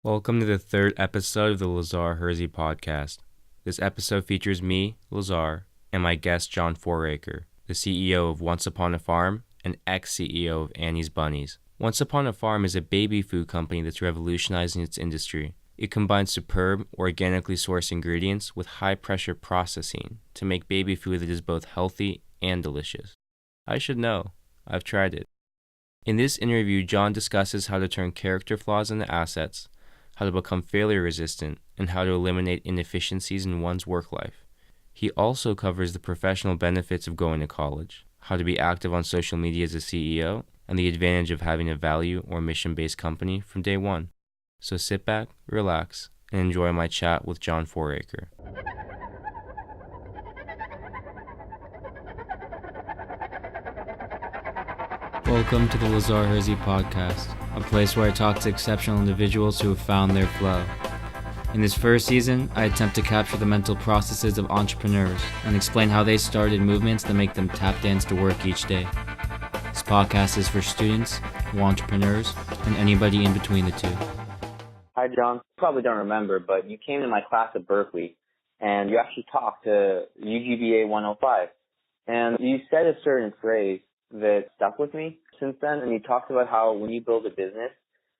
Welcome to the third episode of the Lazare podcast. This episode features me, Lazare, and my guest John Foraker, the CEO of Once Upon a Farm and ex-CEO of Annies Bunnies. Once Upon a Farm is a baby food company that's revolutionizing its industry. It combines superb, organically sourced ingredients with high-pressure processing to make baby food that is both healthy and delicious. I should know. I've tried it. In this interview, John discusses how to turn character flaws into assets, how to become failure resistant, and how to eliminate inefficiencies in one's work life. He also covers the professional benefits of going to college, how to be active on social media as a CEO, and the advantage of having a value or mission-based company from day one. So sit back, relax, and enjoy my chat with John Foraker. Welcome to the Lazare podcast, a place where I talk to exceptional individuals who have found their flow. In this first season, I attempt to capture the mental processes of entrepreneurs and explain how they started movements that make them tap dance to work each day. This podcast is for students, entrepreneurs, and anybody in between the two. Hi, John. You probably don't remember, but you came to my class at Berkeley, and you actually talked to UGBA 105. And you said a certain phrase that stuck with me since then, and you talked about how when you build a business,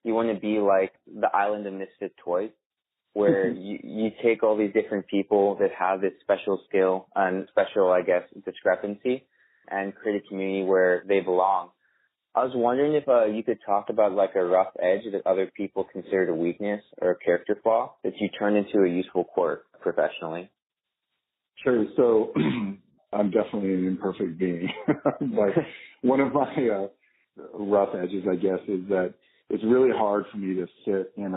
you want to be like the island of misfit toys, where you take all these different people that have this special skill and special, discrepancy, and create a community where they belong. I was wondering if you could talk about like a rough edge that other people considered a weakness or a character flaw that you turned into a useful quirk professionally. Sure. So I'm definitely an imperfect being. But one of my rough edges, I guess, is that it's really hard for me to sit in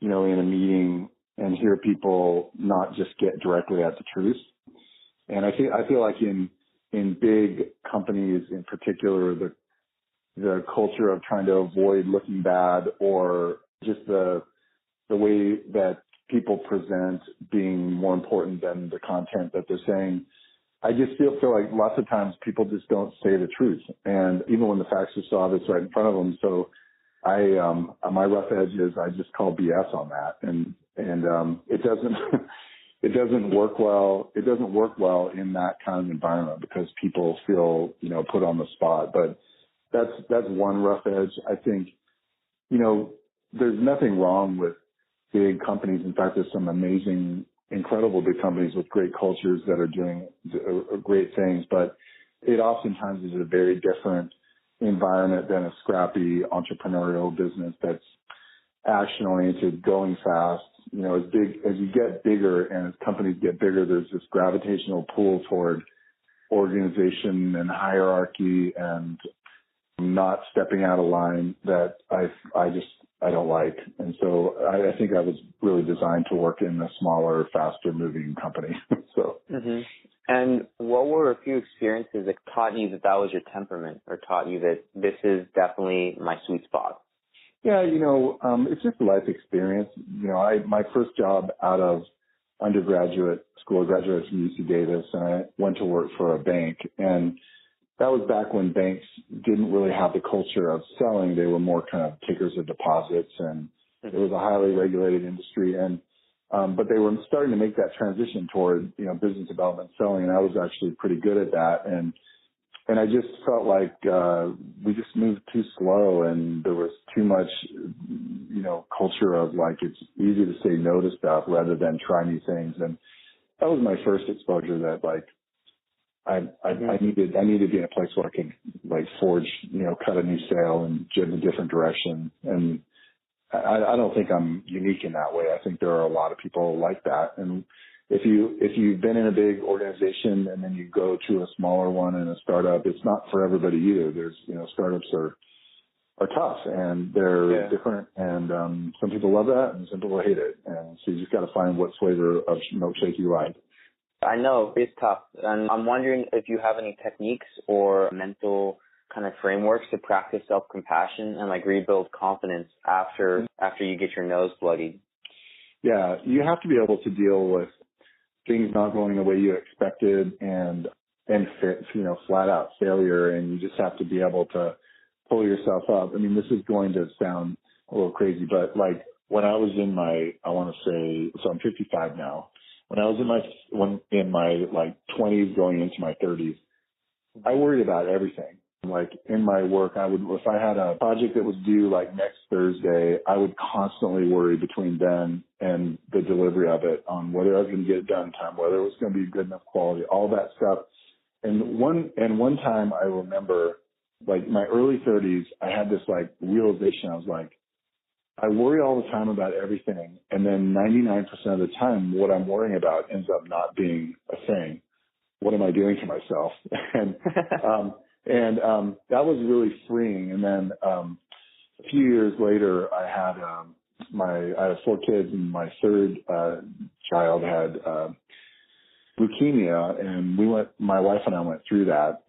in a meeting and hear people not just get directly at the truth. And I feel like in big companies in particular, the culture of trying to avoid looking bad or just the way that people present being more important than the content that they're saying. I just feel like lots of times people just don't say the truth. And even when the facts are so obvious right in front of them. So my rough edge is I just call BS on that. And it doesn't work well. It doesn't work well in that kind of environment because people feel, put on the spot. But that's one rough edge. I think, there's nothing wrong with big companies. In fact, there's some amazing, incredible big companies with great cultures that are doing great things. But it oftentimes is a very different environment than a scrappy entrepreneurial business that's action-oriented, going fast. As you get bigger and as companies get bigger, there's this gravitational pull toward organization and hierarchy and not stepping out of line that I don't like. And so I think I was really designed to work in a smaller, faster moving company. So. Mm-hmm. And what were a few experiences that taught you that was your temperament or taught you that this is definitely my sweet spot? Yeah, it's just life experience. My first job out of undergraduate school, I graduated from UC Davis, and I went to work for a bank. And that was back when banks didn't really have the culture of selling. They were more kind of takers of deposits, and it was a highly regulated industry. And but they were starting to make that transition toward business development selling, and I was actually pretty good at that. And I just felt like we just moved too slow, and there was too much culture of like it's easy to say no to stuff rather than try new things. And that was my first exposure that like I needed to be in a place where I could like forge, cut a new sail and jib a different direction. And I don't think I'm unique in that way. I think there are a lot of people like that. And if you've been in a big organization and then you go to a smaller one and a startup, it's not for everybody either. There's, startups are tough and they're different. And some people love that and some people hate it. And so you just got to find what flavor of milkshake you like. I know it's tough, and I'm wondering if you have any techniques or mental kind of frameworks to practice self-compassion and like rebuild confidence after you get your nose bloodied. Yeah, you have to be able to deal with things not going the way you expected and flat out failure, and you just have to be able to pull yourself up. I mean, this is going to sound a little crazy, but like when I was in my, I want to say, so I'm 55 now. When I was in my like 20s going into my 30s, I worried about everything. Like in my work, if I had a project that was due like next Thursday, I would constantly worry between then and the delivery of it on whether I was going to get it done in time, whether it was going to be good enough quality, all that stuff. And one time I remember, like my early 30s, I had this like realization. I was like, I worry all the time about everything, and then 99% of the time, what I'm worrying about ends up not being a thing. What am I doing to myself? and that was really freeing. And then a few years later, I had 4 kids, and my third child had leukemia, and my wife and I went through that,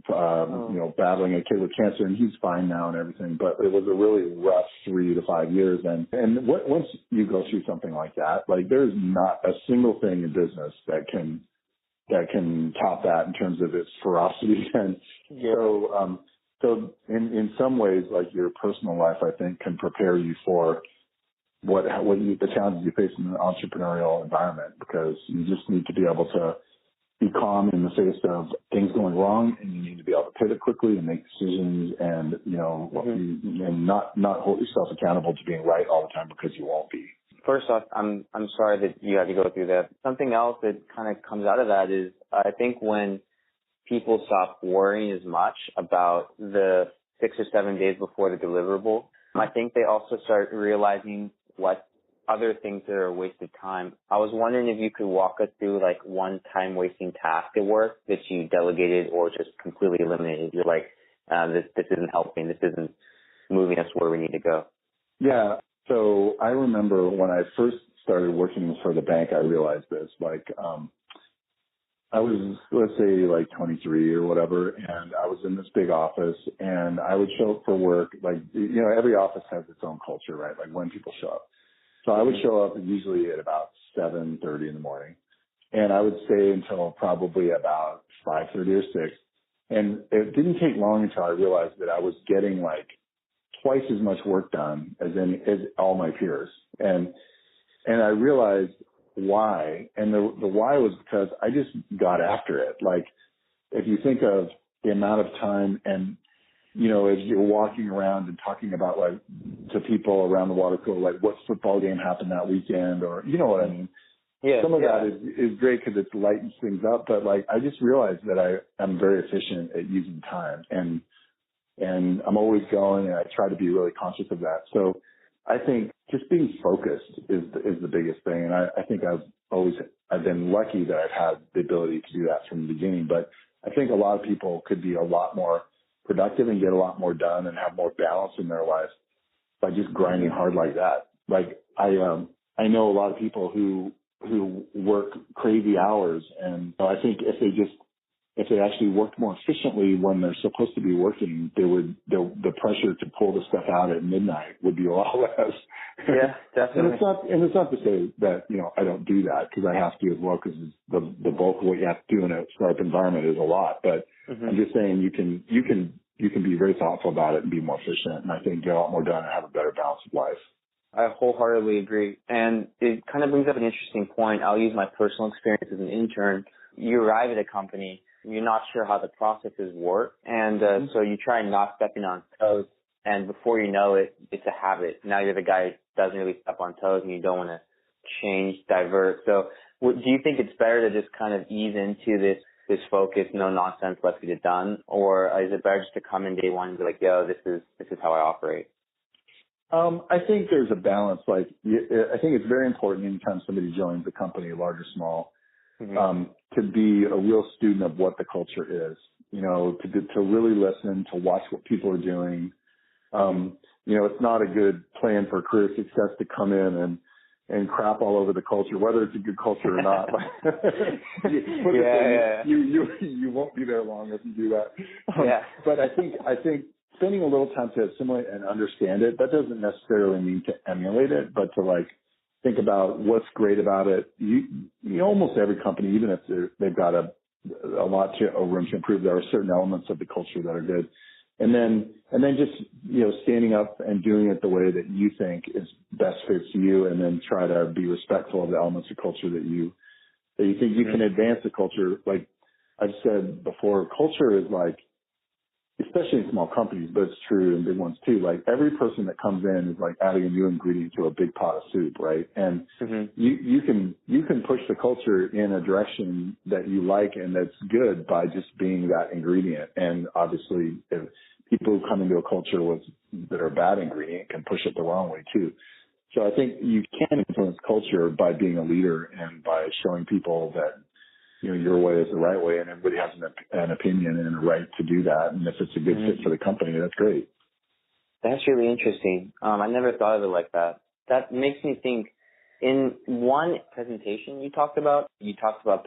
battling a kid with cancer, and he's fine now and everything, but it was a really rough 3 to 5 years. Once you go through something like that, like there's not a single thing in business that can top that in terms of its ferocity. And so in some ways, like your personal life, I think can prepare you for the challenges you face in an entrepreneurial environment, because you just need to be able to be calm in the face of things going wrong, and you need to be able to pivot quickly and make decisions, and and not hold yourself accountable to being right all the time, because you won't be. First off, I'm sorry that you had to go through that. Something else that kind of comes out of that is, I think when people stop worrying as much about the 6 or 7 days before the deliverable, I think they also start realizing what other things that are a waste of time. I was wondering if you could walk us through like one time-wasting task at work that you delegated or just completely eliminated. You're like, this isn't helping. This isn't moving us where we need to go. Yeah. So I remember when I first started working for the bank, I realized this. Like, I was, let's say, like 23 or whatever, and I was in this big office, and I would show up for work. Like, every office has its own culture, right? Like when people show up. So I would show up usually at about 7:30 in the morning, and I would stay until probably about 5:30 or 6. And it didn't take long until I realized that I was getting like twice as much work done as all my peers. And I realized why. And the why was because I just got after it. Like, if you think of the amount of time and, as you're walking around and talking about like to people around the water cooler, like what football game happened that weekend, or you know what I mean? Yeah. Some of that is great because it lightens things up. But like, I just realized that I'm very efficient at using time, and I'm always going, and I try to be really conscious of that. So I think just being focused is the biggest thing. And I think I've been lucky that I've had the ability to do that from the beginning. But I think a lot of people could be a lot more productive and get a lot more done and have more balance in their life by just grinding hard like that. Like I know a lot of people who work crazy hours, and I think if they actually worked more efficiently when they're supposed to be working, the pressure to pull the stuff out at midnight would be a lot less. Yeah, definitely. And it's not to say that, I don't do that, because I have to as well, because the bulk of what you have to do in a startup environment is a lot. But I'm just saying you can be very thoughtful about it and be more efficient, and I think get a lot more done and have a better balance of life. I wholeheartedly agree. And it kind of brings up an interesting point. I'll use my personal experience as an intern. You arrive at a company, you're not sure how the processes work, and so you try not stepping on toes, and before you know it, it's a habit. Now you're the guy who doesn't really step on toes, and you don't want to change, divert. So do you think it's better to just kind of ease into this focus, no nonsense, let's get it done, or is it better just to come in day one and be like, yo, this is how I operate? I think there's a balance. Like, I think it's very important anytime somebody joins a company, large or small, to be a real student of what the culture is, to really listen, to watch what people are doing. It's not a good plan for career success to come in and crap all over the culture, whether it's a good culture or not. You won't be there long if you do that. But I think spending a little time to assimilate and understand it, that doesn't necessarily mean to emulate it, but to like think about what's great about it. Almost every company, even if they've got a lot of room to improve, there are certain elements of the culture that are good. And then just, standing up and doing it the way that you think is best fits you, and then try to be respectful of the elements of culture that you think you can advance the culture. Like I've said before, culture is like, especially in small companies, but it's true in big ones too. Like every person that comes in is like adding a new ingredient to a big pot of soup, right? And you can push the culture in a direction that you like and that's good by just being that ingredient. And obviously, if people who come into a culture that are a bad ingredient can push it the wrong way too. So I think you can influence culture by being a leader and by showing people that your way is the right way, and everybody has an opinion and a right to do that. And if it's a good fit for the company, that's great. That's really interesting. I never thought of it like that. That makes me think. In one presentation you talked about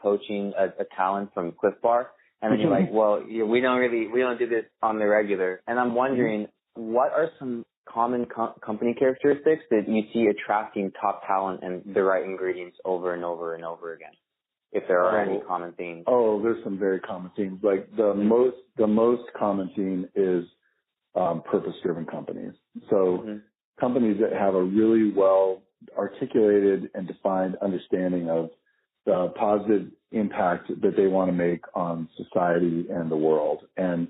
poaching a talent from Cliff Bar, and then you're like, well, we don't do this on the regular. And I'm wondering, what are some common company characteristics that you see attracting top talent and the right ingredients over and over and over again? If there are any common themes. Oh, there's some very common themes. Like the most common theme is purpose-driven companies. So companies that have a really well articulated and defined understanding of the positive impact that they want to make on society and the world. And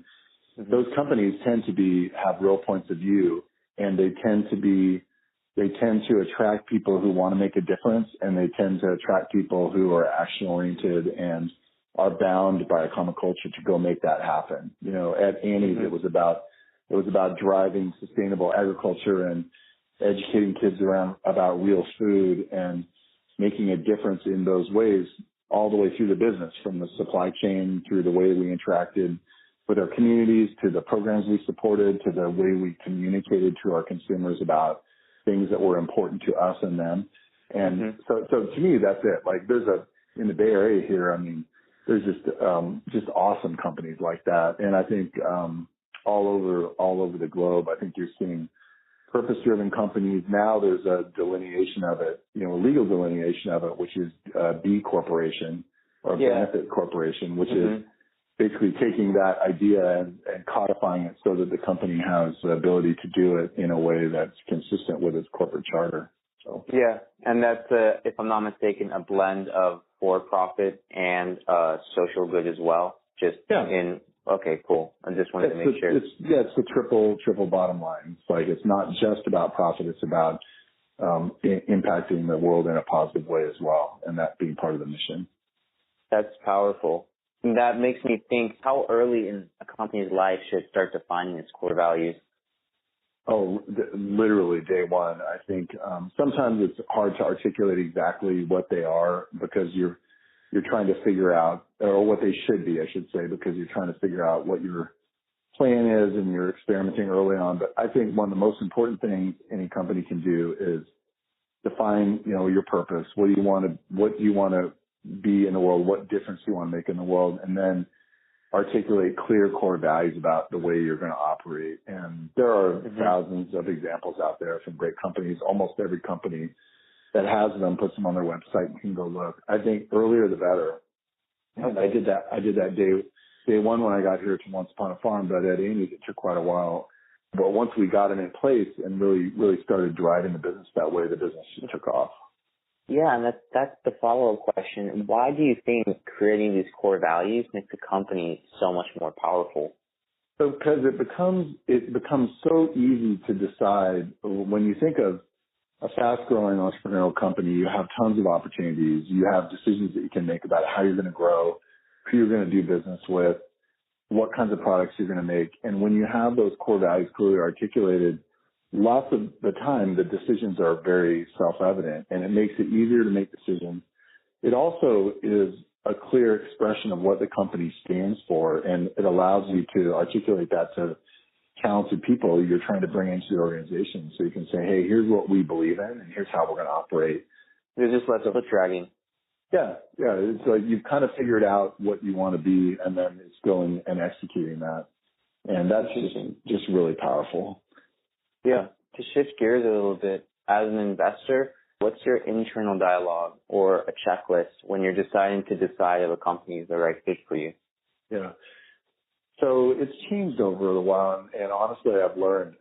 those companies tend to have real points of view, and they tend to attract people who want to make a difference, and they tend to attract people who are action-oriented and are bound by a common culture to go make that happen. At Annies, it was about driving sustainable agriculture and educating kids about real food and making a difference in those ways all the way through the business, from the supply chain through the way we interacted with our communities to the programs we supported to the way we communicated to our consumers about things that were important to us and them. And so to me, that's it. Like in the Bay Area here, I mean, there's just awesome companies like that. And I think, all over the globe, I think you're seeing purpose-driven companies. Now there's a delineation of it, a legal delineation of it, which is B corporation or benefit corporation, which is basically taking that idea and codifying it so that the company has the ability to do it in a way that's consistent with its corporate charter. So and that's if I'm not mistaken, a blend of for-profit and social good as well. Okay, cool. I just wanted to make sure. It's the triple bottom line. It's like it's not just about profit; it's about impacting the world in a positive way as well, and that being part of the mission. That's powerful. And that makes me think, how early in a company's life should it start defining its core values? Literally day one. I think sometimes it's hard to articulate exactly what they are because you're trying to figure out, or what they should be, I should say, because you're trying to figure out what your plan is and you're experimenting early on. But I think one of the most important things any company can do is define, your purpose. What do you want to be in the world? What difference do you want to make in the world? And then articulate clear core values about the way you're going to operate. And there are thousands of examples out there from great companies. Almost every company that has them puts them on their website. You can go look. I think earlier the better. And I did that day one when I got here to Once Upon a Farm, but at Annies it took quite a while. But once we got it in place and really started driving the business that way, the business just took off. Yeah, and that's the follow-up question. Why do you think creating these core values makes a company so much more powerful? So because it becomes so easy to decide. When you think of a fast-growing entrepreneurial company, you have tons of opportunities. You have decisions that you can make about how you're going to grow, who you're going to do business with, what kinds of products you're going to make. And when you have those core values clearly articulated, lots of the time the decisions are very self-evident, and it makes it easier to make decisions. It also is a clear expression of what the company stands for, and it allows you to articulate that to talented people you're trying to bring into the organization. So you can say, hey, here's what we believe in, and here's how we're going to operate. There's just less of a dragging. Yeah. It's like you've kind of figured out what you want to be, and then it's going and executing that. And that's just really powerful. Yeah. To shift gears a little bit, as an investor, what's your internal dialogue or a checklist when you're deciding to decide if a company is the right fit for you? Yeah. So it's changed over the while, and honestly, I've learned.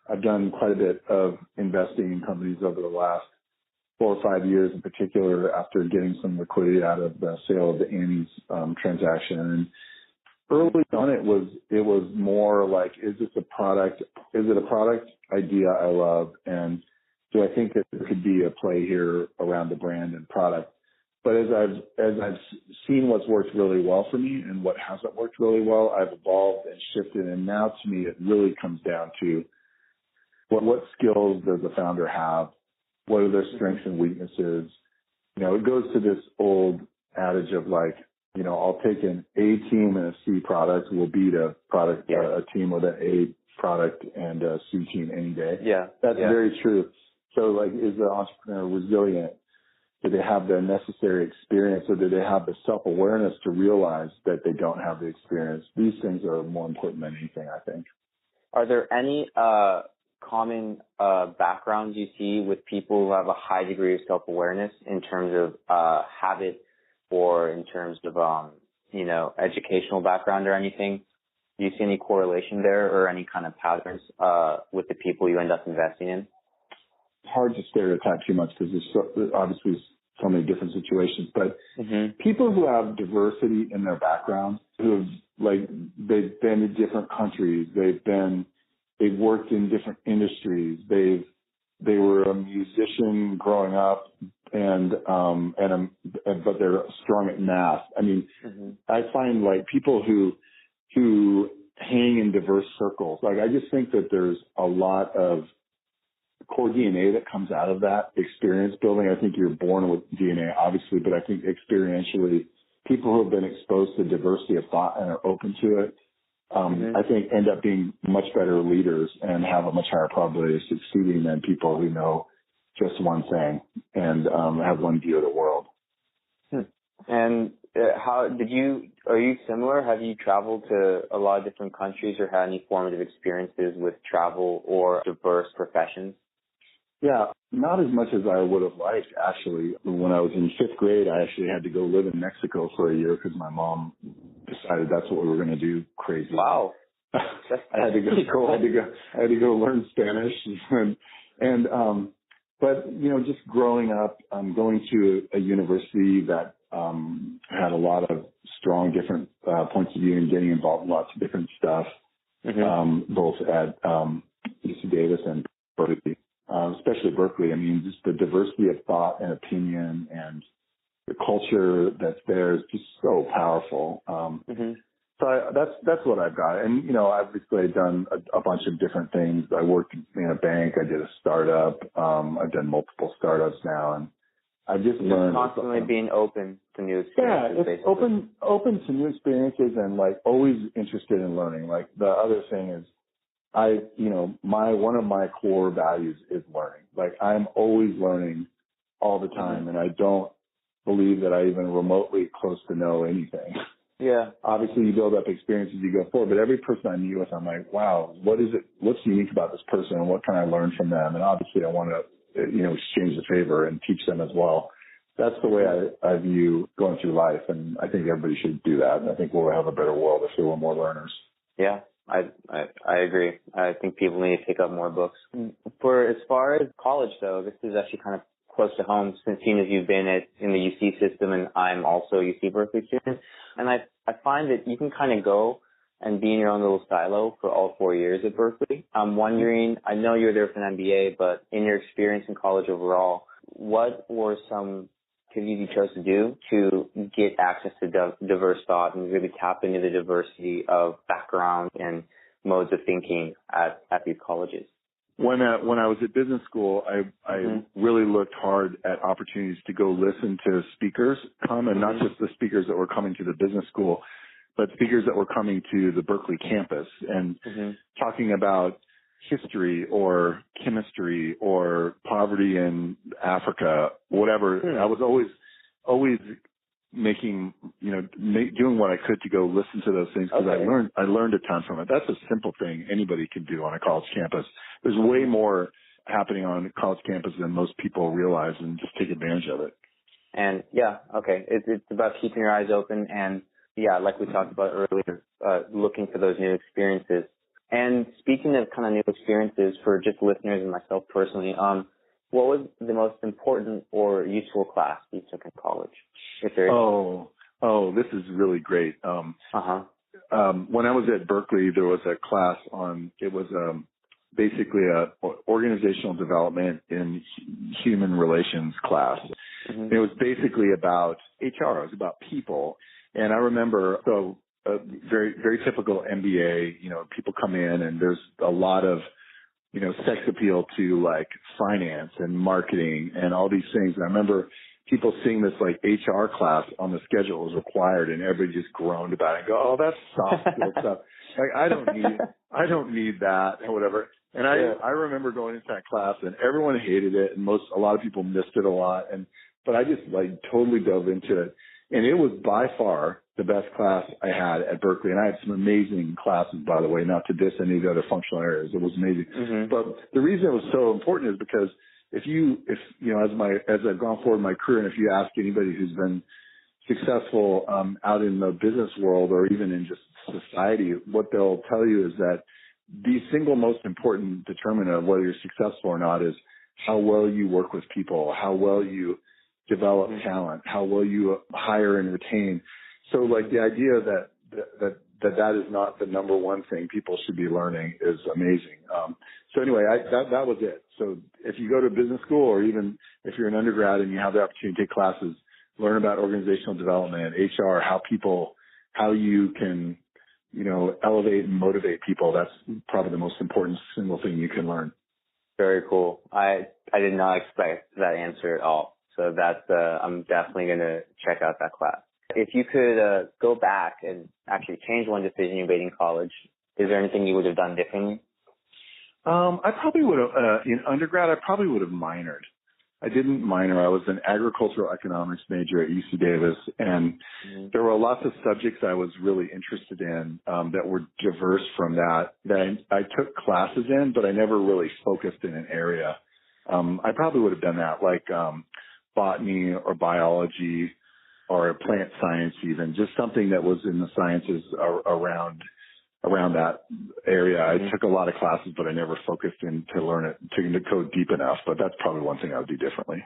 I've done quite a bit of investing in companies over the last 4 or 5 years, in particular, after getting some liquidity out of the sale of the Annies transaction. And early on, it was more like, is this a product? Is it a product idea I love? And do I think that there could be a play here around the brand and product? But as I've seen what's worked really well for me and what hasn't worked really well, I've evolved and shifted. And now, to me, it really comes down to what skills does the founder have? What are their strengths and weaknesses? It goes to this old adage of like, I'll take an A team and a C product. We'll beat a team with an A product and a C team any day. Yeah. That's very true. So like, is the entrepreneur resilient? Do they have the necessary experience, or do they have the self-awareness to realize that they don't have the experience? These things are more important than anything, I think. Are there any common backgrounds you see with people who have a high degree of self-awareness in terms of habit or in terms of, educational background or anything? Do you see any correlation there or any kind of patterns with the people you end up investing in? Hard to stereotype too much because there's obviously so many different situations, but people who have diversity in their background, they've been in different countries, they've worked in different industries, they were a musician growing up but they're strong at math. I mean, I find like people who hang in diverse circles, like I just think that there's a lot of core DNA that comes out of that experience building. I think you're born with DNA, obviously, but I think experientially, people who have been exposed to diversity of thought and are open to it, I think end up being much better leaders and have a much higher probability of succeeding than people who know just one thing and have one view of the world. And are you similar? Have you traveled to a lot of different countries or had any formative experiences with travel or diverse professions? Yeah, not as much as I would have liked, actually. When I was in 5th grade, I actually had to go live in Mexico for a year because my mom decided that's what we were going to do. Crazy. Wow. I had to go learn Spanish but just growing up, going to a university that had a lot of strong different points of view and getting involved in lots of different stuff, both at UC Davis and Berkeley. Especially Berkeley. I mean, just the diversity of thought and opinion and the culture that's there is just so powerful. So that's what I've got. And, obviously I've done a bunch of different things. I worked in a bank. I did a startup. I've done multiple startups now. And I've just learned. Constantly being open to new experiences. Yeah, it's open to new experiences and like always interested in learning. Like the other thing is, one of my core values is learning. Like I'm always learning all the time, and I don't believe that I even remotely close to know anything. Yeah. Obviously, you build up experience as you go forward, but every person I meet with, I'm like, wow, what's unique about this person, and what can I learn from them? And obviously, I want to, exchange the favor and teach them as well. That's the way I view going through life, and I think everybody should do that. And I think we'll have a better world if there were more learners. Yeah. I agree. I think people need to pick up more books. For as far as college, though, this is actually kind of close to home since seeing as you've been in the UC system and I'm also a UC Berkeley student. And I find that you can kind of go and be in your own little silo for all 4 years at Berkeley. I'm wondering, I know you're there for an MBA, but in your experience in college overall, what were some activities you chose to do to get access to diverse thought and really tap into the diversity of background and modes of thinking at these colleges? When I was at business school, I really looked hard at opportunities to go listen to speakers come, and not just the speakers that were coming to the business school, but speakers that were coming to the Berkeley campus and talking about history or chemistry or poverty in Africa, whatever. I was always making, doing what I could to go listen to those things because I learned a ton from it. That's a simple thing anybody can do on a college campus. There's way more happening on a college campus than most people realize, and just take advantage of it. And it's about keeping your eyes open and like we talked about earlier, looking for those new experiences. And speaking of kind of new experiences for just listeners and myself personally, what was the most important or useful class you took in college? If there is? This is really great. When I was at Berkeley, there was a class basically a organizational development in human relations class. Mm-hmm. It was basically about HR. It was about people. And I remember, very, very typical MBA, people come in and there's a lot of, sex appeal to like finance and marketing and all these things. And I remember people seeing this like HR class on the schedule was required and everybody just groaned about it and go, oh, that's soft skill stuff. Like, I don't need that or whatever. And I remember going into that class and everyone hated it and a lot of people missed it a lot. But I just like totally dove into it. And it was by far the best class I had at Berkeley. And I had some amazing classes, by the way, not to diss any of the other functional areas. It was amazing. Mm-hmm. But the reason it was so important is because as I've gone forward in my career, and if you ask anybody who's been successful out in the business world or even in just society, what they'll tell you is that the single most important determinant of whether you're successful or not is how well you work with people, how well you develop talent, how well you hire and retain. So like the idea that is not the number one thing people should be learning is amazing. So anyway, that was it. So if you go to business school or even if you're an undergrad and you have the opportunity to take classes, learn about organizational development, HR, how you can, elevate and motivate people. That's probably the most important single thing you can learn. Very cool. I did not expect that answer at all. So that's, I'm definitely going to check out that class. If you could go back and actually change one decision you made in college, is there anything you would have done differently? I probably would have, in undergrad, I probably would have minored. I didn't minor. I was an agricultural economics major at UC Davis, and there were lots of subjects I was really interested in that were diverse from that I took classes in, but I never really focused in an area. I probably would have done that, like botany or biology or plant science even, just something that was in the sciences around that area. I took a lot of classes, but I never focused in to learn it, to go deep enough. But that's probably one thing I would do differently.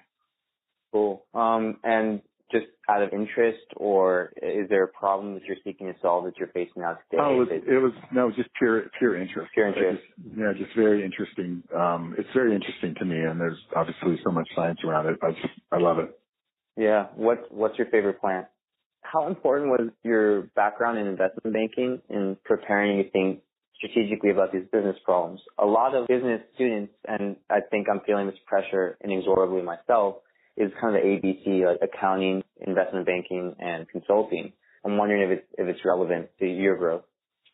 Cool. And just out of interest, or is there a problem that you're seeking to solve that you're facing now today? Just pure interest. Pure interest. Just very interesting. It's very interesting to me, and there's obviously so much science around it. I love it. Yeah. What's your favorite plant? How important was your background in investment banking in preparing you to think strategically about these business problems? A lot of business students, and I think I'm feeling this pressure inexorably myself, is kind of the ABC, like accounting, investment banking, and consulting. I'm wondering if it's relevant to your growth.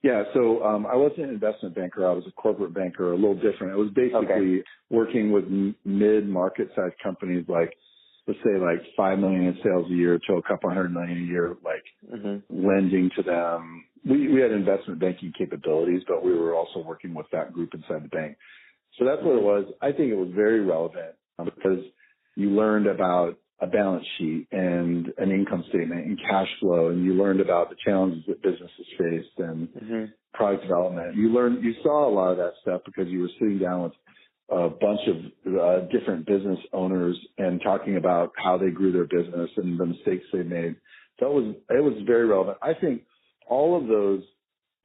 Yeah, so I wasn't an investment banker. I was a corporate banker, a little different. I was basically working with mid-market sized companies like, let's say like $5 million in sales a year to a couple $100 million a year, like lending to them. We had investment banking capabilities, but we were also working with that group inside the bank. So that's what it was. I think it was very relevant because you learned about a balance sheet and an income statement and cash flow, and you learned about the challenges that businesses faced and product development. You saw a lot of that stuff because you were sitting down with a bunch of different business owners and talking about how they grew their business and the mistakes they made. So it was very relevant. I think all of those,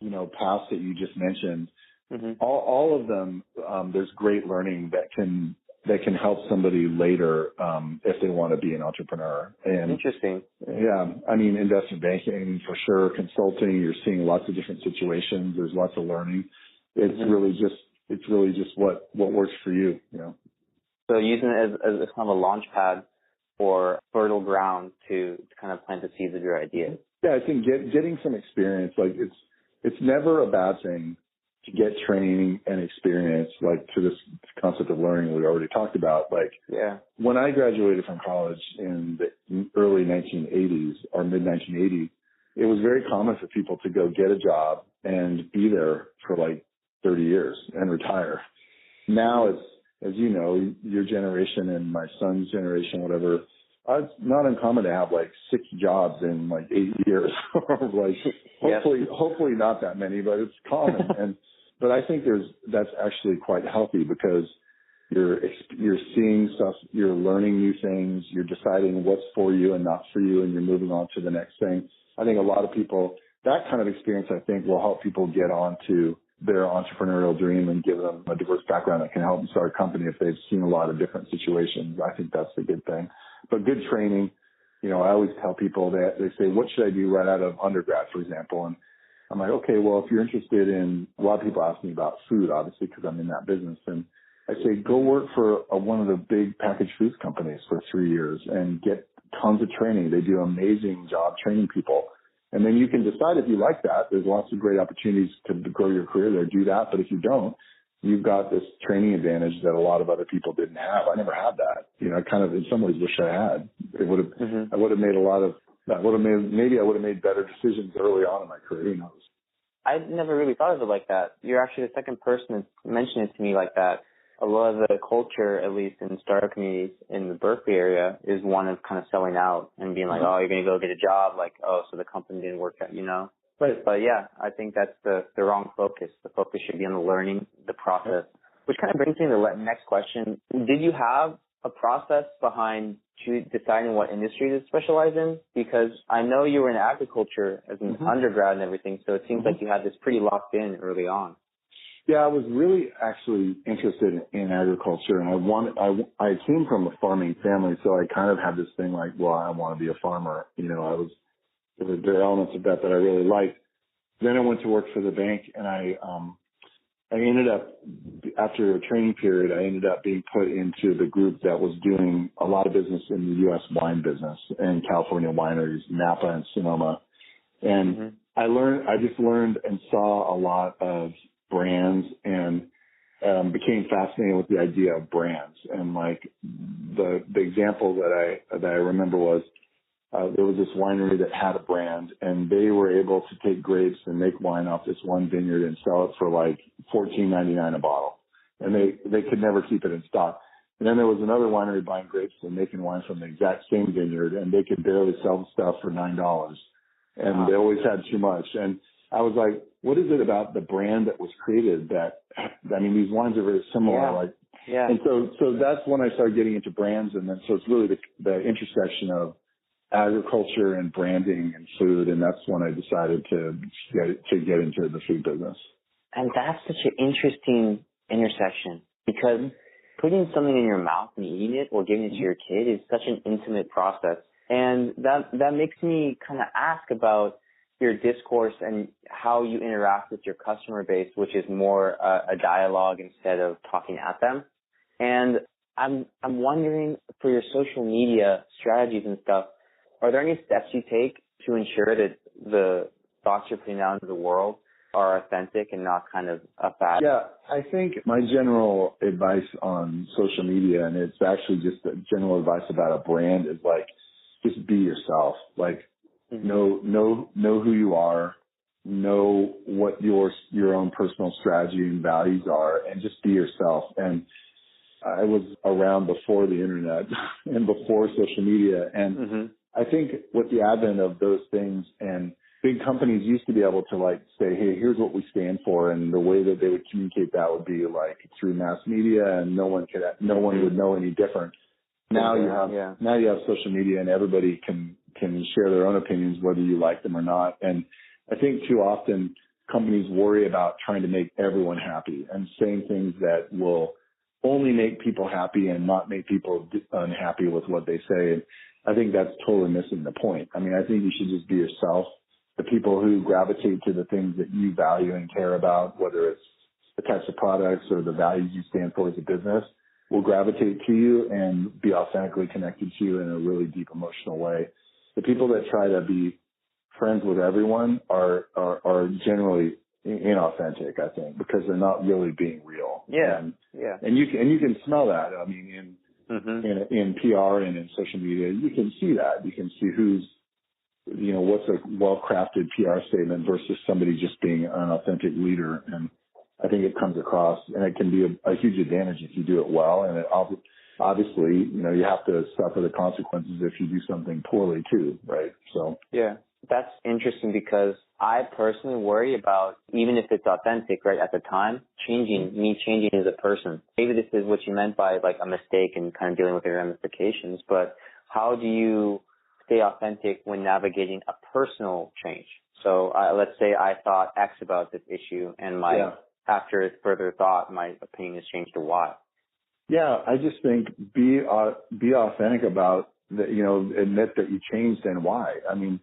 paths that you just mentioned, all of them, there's great learning that can help somebody later if they want to be an entrepreneur. And interesting. Yeah, I mean, investment banking for sure, consulting. You're seeing lots of different situations. There's lots of learning. It's really just what works for you. So using it as kind of a launch pad or fertile ground to kind of plant the seeds of your ideas. Yeah, I think getting some experience, like it's never a bad thing to get training and experience, like to this concept of learning we already talked about. Like, when I graduated from college in the early 1980s or mid 1980s, it was very common for people to go get a job and be there for like 30 years and retire. Now it's, as you know, your generation and my son's generation, whatever, it's not uncommon to have like 6 jobs in like 8 years. Like hopefully not that many, but it's common. But I think that's actually quite healthy because you're seeing stuff, you're learning new things, you're deciding what's for you and not for you, and you're moving on to the next thing. I think a lot of people, that kind of experience, I think, will help people get onto their entrepreneurial dream and give them a diverse background that can help them start a company if they've seen a lot of different situations. I think that's a good thing. But good training, I always tell people that they say, what should I do right out of undergrad, for example? And I'm like, okay, well, if you're interested in, a lot of people ask me about food, obviously, because I'm in that business. And I say, go work for one of the big packaged foods companies for 3 years and get tons of training. They do an amazing job training people. And then you can decide if you like that. There's lots of great opportunities to grow your career there. Do that. But if you don't, you've got this training advantage that a lot of other people didn't have. I never had that. I kind of, in some ways, wish I had. It would have. I would have made maybe I would have made better decisions early on in my career. Who knows? I never really thought of it like that. You're actually the second person to mention it to me like that. A lot of the culture, at least in startup communities in the Berkeley area, is one of kind of selling out and being like, oh, you're going to go get a job. Like, oh, so the company didn't work out, Right. But yeah, I think that's the wrong focus. The focus should be on the learning, the process, which kind of brings me to the next question. Did you have a process behind deciding what industry to specialize in? Because I know you were in agriculture as an undergrad and everything, so it seems like you had this pretty locked in early on. Yeah, I was really actually interested in agriculture, and I came from a farming family, so I kind of had this thing like, well, I want to be a farmer. There were elements of that I really liked. Then I went to work for the bank, and I ended up, after a training period, I ended up being put into the group that was doing a lot of business in the U.S. wine business and California wineries, Napa and Sonoma. And I just learned and saw a lot of brands and became fascinated with the idea of brands. And like the example that I remember was there was this winery that had a brand, and they were able to take grapes and make wine off this one vineyard and sell it for like $14.99 a bottle. And they could never keep it in stock. And then there was another winery buying grapes and making wine from the exact same vineyard, and they could barely sell the stuff for $9. And they always had too much. And I was like, what is it about the brand that was created these wines are very similar. And so that's when I started getting into brands. And then, so it's really the intersection of agriculture and branding and food. And that's when I decided to get into the food business. And that's such an interesting intersection because putting something in your mouth and eating it or giving it to your kid is such an intimate process. And that makes me kind of ask about your discourse and how you interact with your customer base, which is more a dialogue instead of talking at them. And I'm wondering, for your social media strategies and stuff, are there any steps you take to ensure that the thoughts you're putting out into the world are authentic and not kind of a fad? Yeah, I think my general advice on social media, and it's actually just a general advice about a brand, is like, just be yourself. Like, know who you are, know what your own personal strategy and values are, and just be yourself. And I was around before the internet and before social media, and I think with the advent of those things, and big companies used to be able to like say, hey, here's what we stand for, and the way that they would communicate that would be like through mass media, and no one would know any different. Now you have social media, and everybody can share their own opinions, whether you like them or not. And I think too often companies worry about trying to make everyone happy and saying things that will only make people happy and not make people unhappy with what they say. And I think that's totally missing the point. I mean, I think you should just be yourself. The people who gravitate to the things that you value and care about, whether it's the types of products or the values you stand for as a business, will gravitate to you and be authentically connected to you in a really deep emotional way. The people that try to be friends with everyone are generally inauthentic, I think, because they're not really being real. And you can smell that. I mean, in PR and in social media, you can see that. You can see who's, what's a well-crafted PR statement versus somebody just being an authentic leader. And I think it comes across, and it can be a huge advantage if you do it well. And obviously, you have to suffer the consequences if you do something poorly too, right? So Yeah. That's interesting because I personally worry about, even if it's authentic, right, at the time, me changing as a person. Maybe this is what you meant by like a mistake and kind of dealing with the ramifications, but how do you stay authentic when navigating a personal change? So let's say I thought X about this issue and after further thought, my opinion has changed to Y. Yeah, I just think be authentic about that, admit that you changed and why. I mean,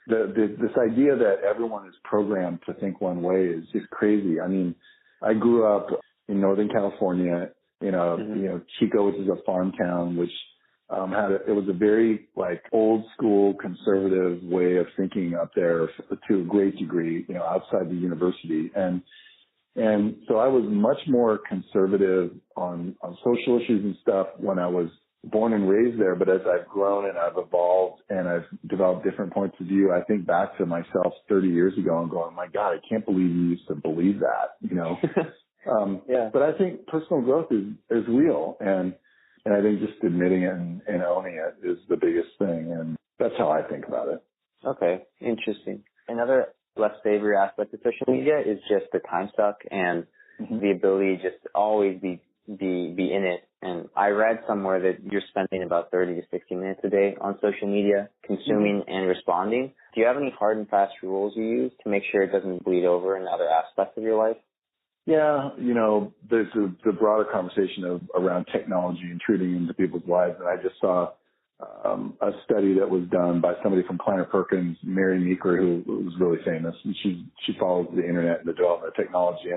this idea that everyone is programmed to think one way is just crazy. I mean, I grew up in Northern California Chico, which is a farm town, which it was a very like old school conservative way of thinking up there to a great degree, outside the university. And so I was much more conservative on social issues and stuff when I was born and raised there. But as I've grown and I've evolved and I've developed different points of view, I think back to myself 30 years ago and going, my God, I can't believe you used to believe that, Yeah. But I think personal growth is real. And I think just admitting it and owning it is the biggest thing. And that's how I think about it. Okay. Interesting. Another less savory aspect of social media is just the time suck and the ability to just always be in it. And I read somewhere that you're spending about 30 to 60 minutes a day on social media, consuming and responding. Do you have any hard and fast rules you use to make sure it doesn't bleed over in other aspects of your life? Yeah, there's the broader conversation around technology intruding into people's lives. And I just saw a study that was done by somebody from Kleiner Perkins, Mary Meeker, who was really famous, and she follows the internet and the development of technology,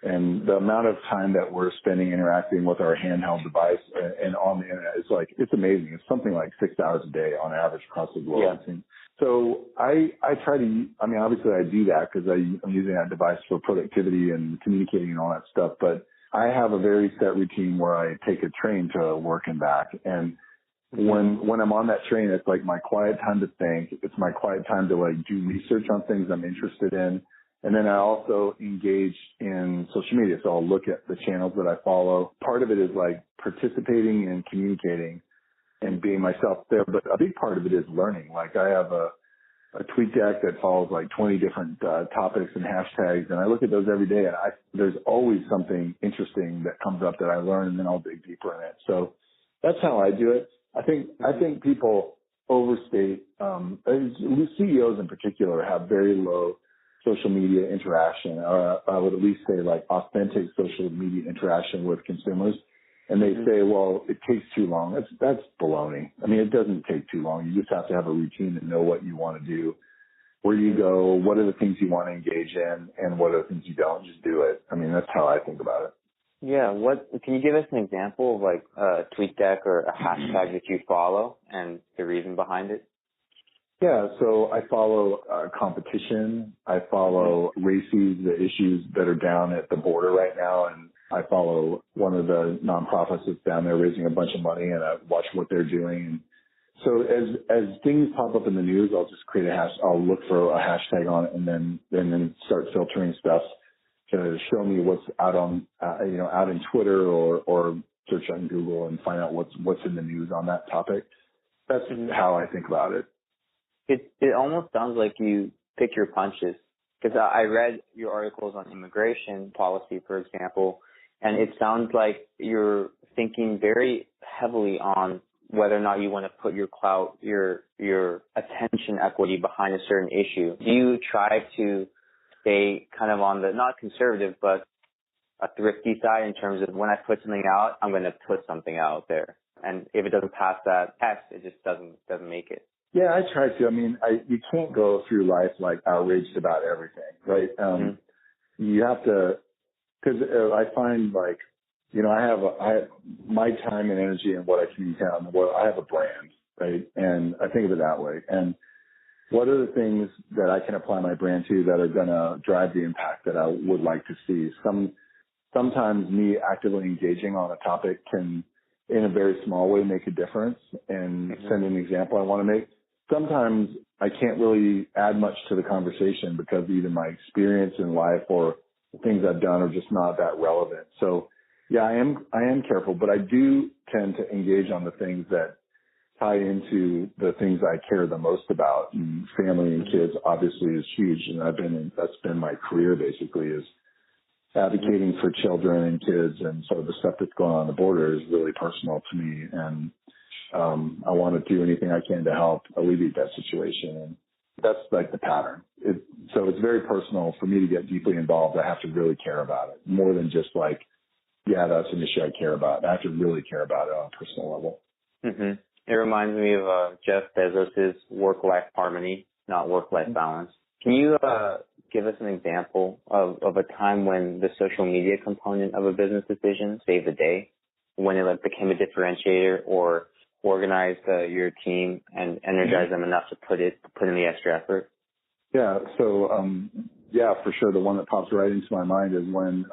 and the amount of time that we're spending interacting with our handheld device and on the internet is it's amazing. It's something like 6 hours a day on average across the globe. Yeah. So I try to, obviously I do that because I'm using that device for productivity and communicating and all that stuff, but I have a very set routine where I take a train to work and back. And when I'm on that train, it's like my quiet time to think. It's my quiet time to do research on things I'm interested in. And then I also engage in social media. So I'll look at the channels that I follow. Part of it is participating and communicating and being myself there. But a big part of it is learning. I have a tweet deck that follows 20 different topics and hashtags. And I look at those every day. And there's always something interesting that comes up that I learn, and then I'll dig deeper in it. So that's how I do it. I think people overstate, CEOs in particular have very low social media interaction, or I would at least say authentic social media interaction with consumers. And they say, well, it takes too long. That's baloney. I mean, it doesn't take too long. You just have to have a routine and know what you want to do, where you go, what are the things you want to engage in, and what are the things you don't. Just do it. I mean, that's how I think about it. Yeah. Can you give us an example of a tweet deck or a hashtag that you follow and the reason behind it? Yeah, so I follow competition. I follow races, the issues that are down at the border right now, and I follow one of the nonprofits that's down there raising a bunch of money, and I watch what they're doing. And so as things pop up in the news, I'll just create I'll look for a hashtag on it, and then start filtering stuff to show me what's out on out in Twitter or search on Google and find out what's in the news on that topic. That's how I think about it. It almost sounds like you pick your punches, because I read your articles on immigration policy, for example, and it sounds like you're thinking very heavily on whether or not you want to put your clout, your attention equity behind a certain issue. Do you try to stay kind of on the not conservative but a thrifty side in terms of when I put something out, I'm going to put something out there, and if it doesn't pass that test, it just doesn't make it? Yeah, I try to. I mean, you can't go through life outraged about everything, right? You have to, because I find I have my time and energy and what I communicate on the world. I have a brand, right? And I think of it that way. And what are the things that I can apply my brand to that are going to drive the impact that I would like to see? Sometimes me actively engaging on a topic can, in a very small way, make a difference and send an example I want to make. Sometimes I can't really add much to the conversation because either my experience in life or the things I've done are just not that relevant. So, Yeah, I am careful, but I do tend to engage on the things that tie into the things I care the most about. And family and kids obviously is huge, and that's been my career basically, is advocating for children and kids, and so the stuff that's going on the border is really personal to me, and I want to do anything I can to help alleviate that situation. And that's like the pattern. So it's very personal for me to get deeply involved. I have to really care about it more than just like, yeah, that's an issue I care about. I have to really care about it on a personal level. Mm-hmm. It reminds me of Jeff Bezos' work-life harmony, not work-life balance. Can you give us an example of a time when the social media component of a business decision saved the day, when it became a differentiator or organized your team and energized them enough to put in the extra effort? Yeah. So, yeah, for sure. The one that pops right into my mind is when,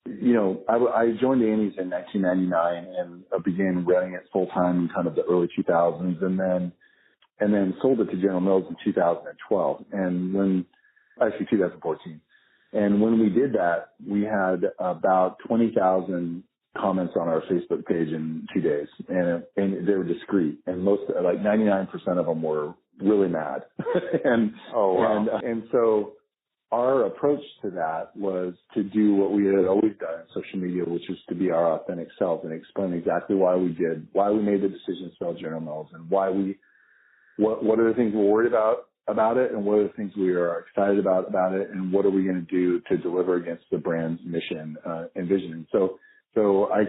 I joined Annies in 1999 and began running it full time in kind of the early 2000s, and then sold it to General Mills in 2012, and 2014. And when we did that, we had about 20,000 comments on our Facebook page in 2 days, and they were discreet, and most, like 99% of them were really mad. And oh wow. And so our approach to that was to do what we had always done in social media, which was to be our authentic selves and explain exactly why we made the decision to sell General Mills, and what are the things we're worried about it, and what are the things we are excited about it, and what are we going to do to deliver against the brand's mission and vision. So I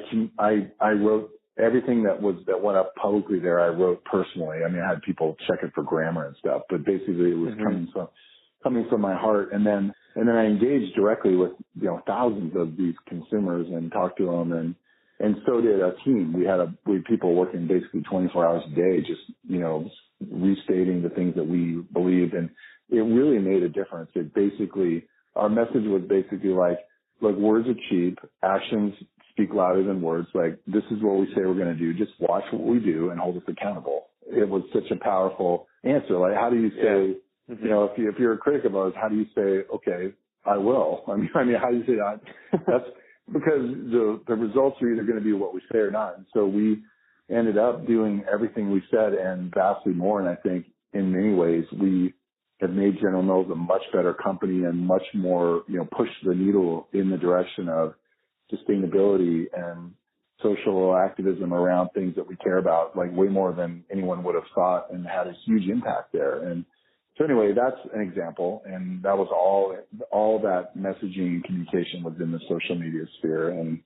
wrote everything that went up publicly there. I wrote personally. I mean, I had people check it for grammar and stuff, but basically it was coming from my heart. And then I engaged directly with thousands of these consumers and talked to them, and so did a team. We had people working basically 24 hours a day, just restating the things that we believed, and it really made a difference. Our message was basically like, look, words are cheap, actions speak louder than words. Like, this is what we say we're going to do. Just watch what we do and hold us accountable. It was such a powerful answer. Like, how do you say, if you're a critic of ours, how do you say, okay, I will? I mean, how do you say that? That's because the results are either going to be what we say or not. And so we ended up doing everything we said and vastly more. And I think in many ways we have made General Mills a much better company and much more, pushed the needle in the direction of sustainability and social activism around things that we care about, like way more than anyone would have thought, and had a huge impact there. And so anyway, that's an example. And that was all that messaging and communication was in the social media sphere, and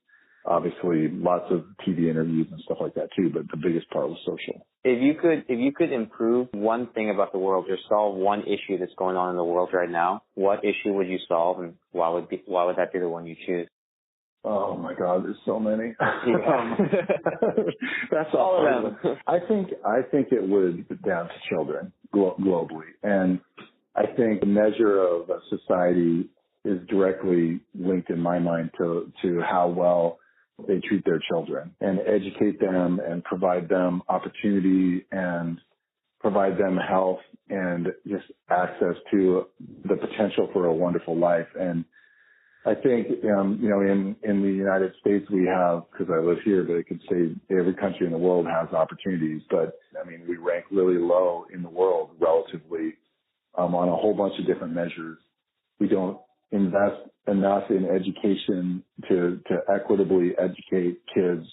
obviously lots of TV interviews and stuff like that too. But the biggest part was social. If you could improve one thing about the world or solve one issue that's going on in the world right now, what issue would you solve, and why would that be the one you choose? Oh my God, there's so many. Yeah. That's all of them. I think it would be down to children globally, and I think the measure of a society is directly linked in my mind to how well they treat their children and educate them and provide them opportunity and provide them health and just access to the potential for a wonderful life. And I think, in the United States we have, because I live here, but I could say every country in the world has opportunities, but I mean, we rank really low in the world relatively on a whole bunch of different measures. We don't invest enough in education to equitably educate kids.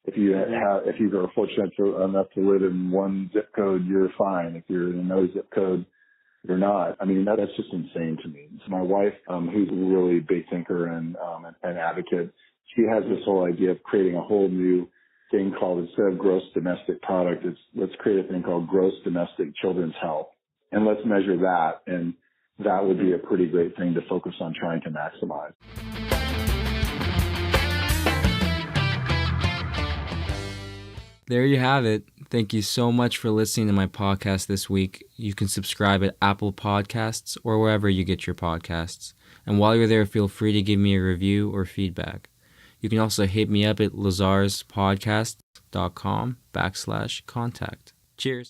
If you are fortunate enough to live in one zip code, you're fine. If you're in another zip code, you're not. I mean, that's just insane to me. So my wife, who's a really big thinker and an advocate, she has this whole idea of creating a whole new thing called, instead of gross domestic product, let's create a thing called gross domestic children's health. And let's measure that. And that would be a pretty great thing to focus on trying to maximize. There you have it. Thank you so much for listening to my podcast this week. You can subscribe at Apple Podcasts or wherever you get your podcasts. And while you're there, feel free to give me a review or feedback. You can also hit me up at lazarespodcast.com/contact. Cheers.